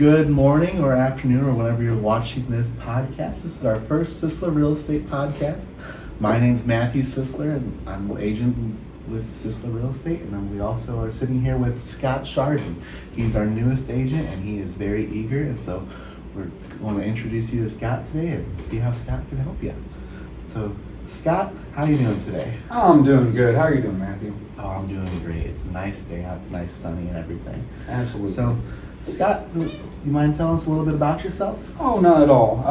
Good morning or afternoon or whenever you're watching this podcast. This is our first Cisler Real Estate podcast. My name's Matthew Cisler, and I'm an agent with Cisler Real Estate. And then we also are sitting here with Scott Schardan. He's our newest agent, and he is very eager. And so we're going to introduce you to Scott today and see how Scott can help you. So, Scott, how are you doing today? Oh, I'm doing good. How are you doing, Matthew? Oh, I'm doing great. It's a nice day out. It's nice, sunny, and everything. Absolutely. So, Scott, do you mind telling us a little bit about yourself? Oh, not at all.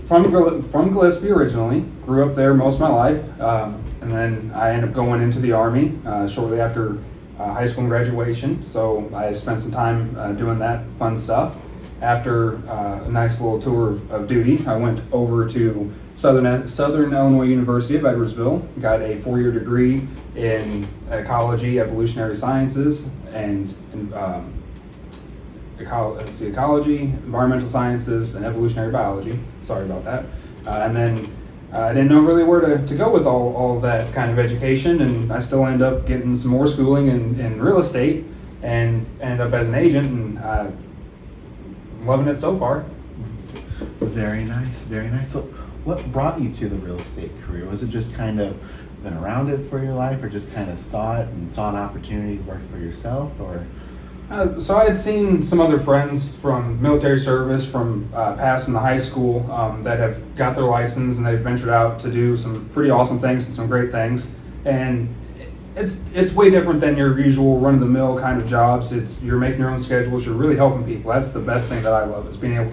From Gillespie originally. Grew up there most of my life. And then I ended up going into the Army shortly after high school and graduation. So I spent some time doing that fun stuff. After a nice little tour of duty, I went over to Southern Illinois University of Edwardsville, got a 4-year degree in ecology, evolutionary sciences, and ecology, environmental sciences, and evolutionary biology. Sorry about that. And then I didn't know really where to go with all of that kind of education, and I still ended up getting some more schooling in real estate and ended up as an agent, and loving it so far. Very nice, very nice. So what brought you to the real estate career? Was it just kind of been around it for your life, or just kind of saw it and saw an opportunity to work for yourself, or? So I had seen some other friends from military service, from passing the high school, that have got their license and they've ventured out to do some pretty awesome things and some great things. And it's way different than your usual run-of-the-mill kind of jobs. You're making your own schedules. You're really helping people. That's the best thing that I love, is being able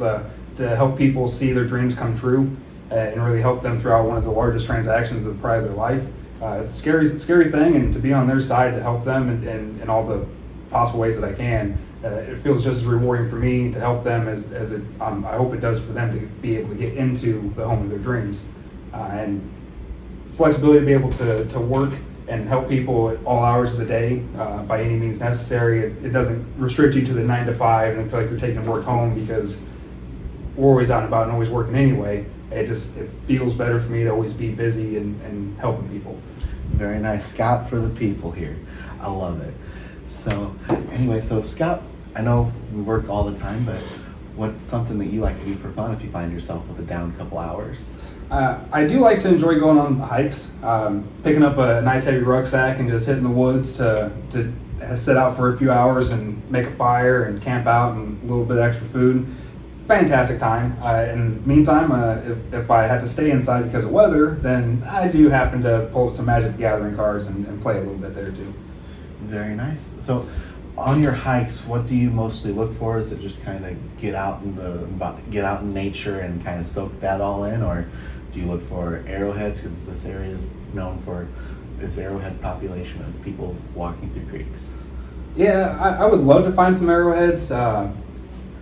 to help people see their dreams come true and really help them throughout one of the largest transactions of probably their life. It's a scary thing, and to be on their side to help them in all the possible ways that I can, it feels just as rewarding for me to help them as it I hope it does for them to be able to get into the home of their dreams. And flexibility to be able to work and help people at all hours of the day by any means necessary. It doesn't restrict you to the 9 to 5 and feel like you're taking work home because we're always out and about and always working anyway. It feels better for me to always be busy and helping people. Very nice. Scott for the people here. I love it. So anyway, so Scott, I know we work all the time, but what's something that you like to do for fun if you find yourself with a down couple hours? I do like to enjoy going on hikes, picking up a nice heavy rucksack and just hitting the woods to sit out for a few hours and make a fire and camp out and a little bit of extra food. Fantastic time. In the meantime, if I had to stay inside because of weather, then I do happen to pull up some Magic the Gathering cards and play a little bit there too. Very nice. So on your hikes, what do you mostly look for? Is it just kind of get out in nature and kind of soak that all in, or do you look for arrowheads, because this area is known for its arrowhead population of people walking through creeks? Yeah, I would love to find some arrowheads. For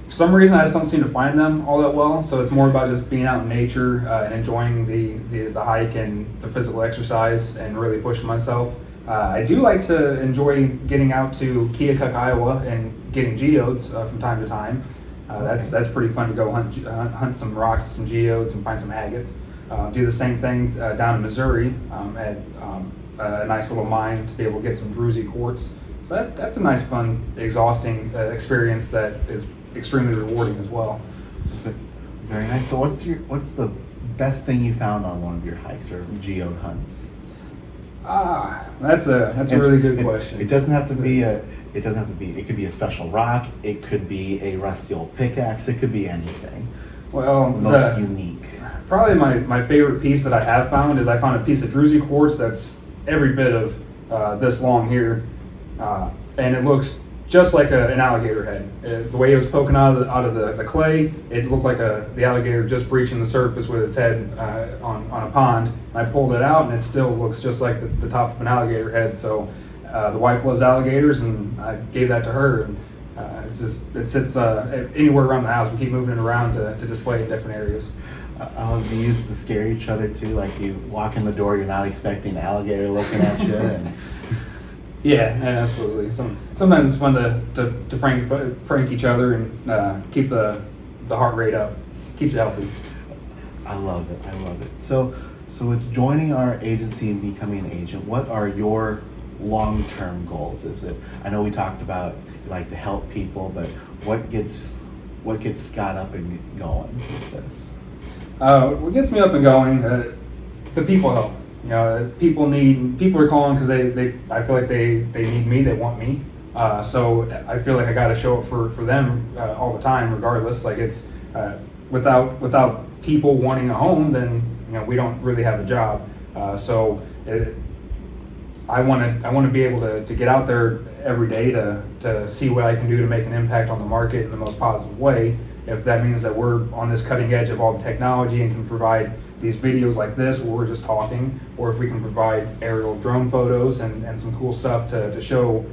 some reason, I just don't seem to find them all that well. So it's more about just being out in nature and enjoying the hike and the physical exercise and really pushing myself. I do like to enjoy getting out to Keokuk, Iowa, and getting geodes from time to time. That's pretty fun to go hunt some rocks, some geodes, and find some agates. Do the same thing down in Missouri at a nice little mine to be able to get some druzy quartz. So that's a nice, fun, exhausting experience that is extremely rewarding as well. Very nice. So what's the best thing you found on one of your hikes or geode hunts? That's a really good question. It doesn't have to be it could be a special rock, it could be a rusty old pickaxe, it could be anything. Well, most unique. Probably my favorite piece that I have found is I found a piece of druzy quartz that's every bit of this long here, and it looks just like an alligator head. The way it was poking out of the clay, it looked like the alligator just breaching the surface with its head on a pond. And I pulled it out, and it still looks just like the top of an alligator head. So the wife loves alligators, and I gave that to her. And it sits anywhere around the house. We keep moving it around to display in different areas. You used to scare each other too, like you walk in the door, you're not expecting an alligator looking at you. And Yeah, absolutely. Sometimes it's fun to prank each other and keep the heart rate up. Keeps you healthy. I love it. So with joining our agency and becoming an agent, what are your long-term goals? I know we talked about you like to help people, but what gets what gets Scott up and going with this? What gets me up and going, the people help. You know, people are calling because I feel like they need me, they want me. So I feel like I got to show up for them all the time, regardless. Like it's without people wanting a home, then we don't really have a job. I want to be able to get out there every day to see what I can do to make an impact on the market in the most positive way. If that means that we're on this cutting edge of all the technology and can provide these videos like this where we're just talking, or if we can provide aerial drone photos and some cool stuff to show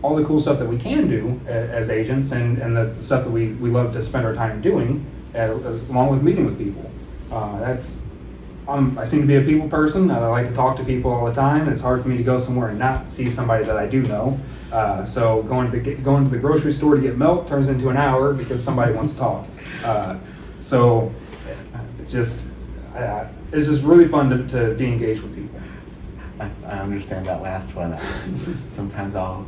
all the cool stuff that we can do as agents and the stuff that we love to spend our time doing, along with meeting with people. I seem to be a people person. I like to talk to people all the time. It's hard for me to go somewhere and not see somebody that I do know. So going to the grocery store to get milk turns into an hour because somebody wants to talk. It's just really fun to be engaged with people. I understand that last one. Sometimes I'll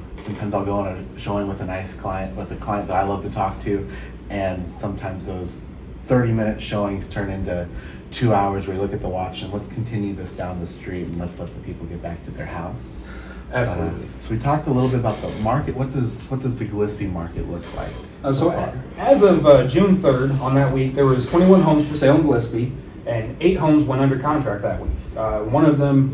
go on a showing with a client that I love to talk to, and sometimes those 30-minute showings turn into 2 hours where you look at the watch and let's continue this down the street and let's let the people get back to their house. Absolutely. So we talked a little bit about the market. What does the Gillespie market look like? So as of June 3rd, on that week, there was 21 homes for sale in Gillespie, and 8 homes went under contract that week. One of them,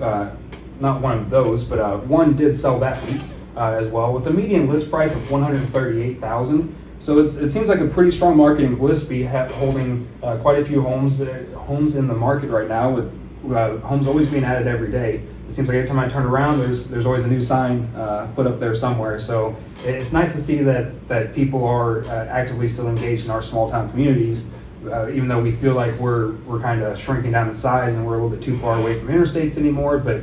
not one of those, but one did sell that week as well, with the median list price of $138,000. So it seems like a pretty strong market in Gillespie, holding quite a few homes in the market right now, with homes always being added every day. It seems like every time I turn around, there's always a new sign put up there somewhere. So it's nice to see that people are actively still engaged in our small town communities, even though we feel like we're kind of shrinking down in size and we're a little bit too far away from interstates anymore. But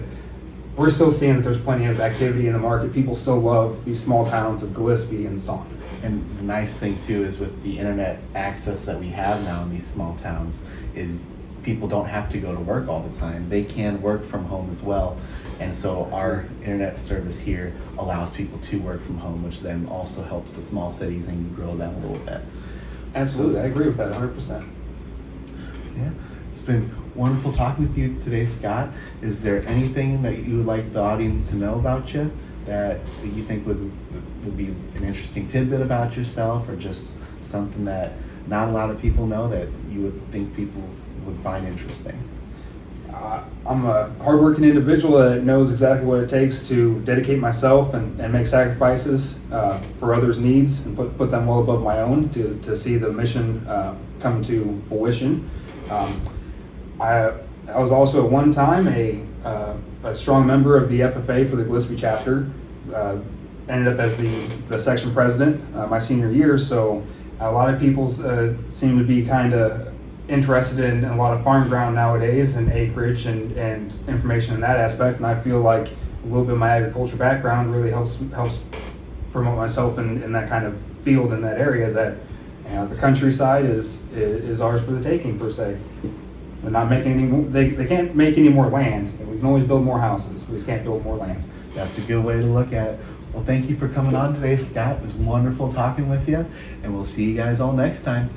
we're still seeing that there's plenty of activity in the market. People still love these small towns of Gillespie and Staunton. And the nice thing too is with the internet access that we have now in these small towns is people don't have to go to work all the time. They can work from home as well. And so our internet service here allows people to work from home, which then also helps the small cities and grow them a little bit. Absolutely, I agree with that 100%. Yeah, it's been wonderful talking with you today, Scott. Is there anything that you would like the audience to know about you that you think would be an interesting tidbit about yourself, or just something that not a lot of people know that you would think people would find interesting? I'm a hardworking individual that knows exactly what it takes to dedicate myself and make sacrifices for others' needs and put them well above my own to see the mission come to fruition. I was also at one time a strong member of the FFA for the Gillespie chapter. Ended up as the section president my senior year, so a lot of people seem to be kind of interested in a lot of farm ground nowadays and acreage and information in that aspect, and I feel like a little bit of my agriculture background really helps promote myself in that kind of field in that area, that the countryside is ours for the taking, per se. They're not making any more, they can't make any more land. We can always build more houses, we just can't build more land. That's a good way to look at it. Well, thank you for coming on today, Scott. It was wonderful talking with you, and we'll see you guys all next time.